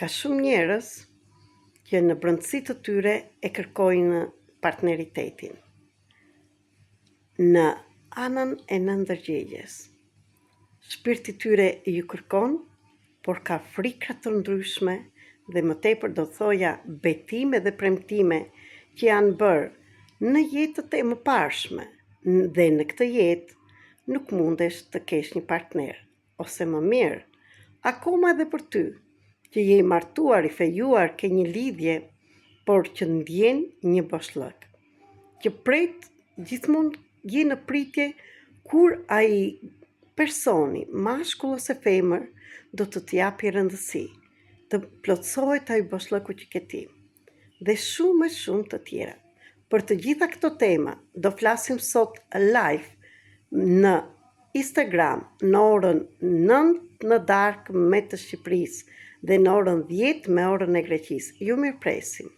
Ka shumë njerëz që në brendësi të tyre e kërkojnë partneritetin. Në anën e nëndërgjegjes, shpirti tyre ju kërkon, por ka frikra të ndryshme dhe më tepër do thoja betime dhe premtime që janë bërë në jetët e mëparshme dhe në këtë jetë nuk mundesh të kesh një partner, ose më mirë, akoma edhe për ty, që je i martuar, i fejuar, ke një lidhje, por që ndjen një boshllëk, që pret gjithmonë je në pritje kur ai personi, mashkull ose femër, do të t'japi rëndësi, të plotësohet ai boshllëku që ke ti, dhe shumë e shumë të tjera. Për të gjitha këto tema, do flasim sot live në Instagram në orën 9 në darkë me të Shqipërisë dhe në orën 10 me orën e Greqisë. Ju mirëpresim.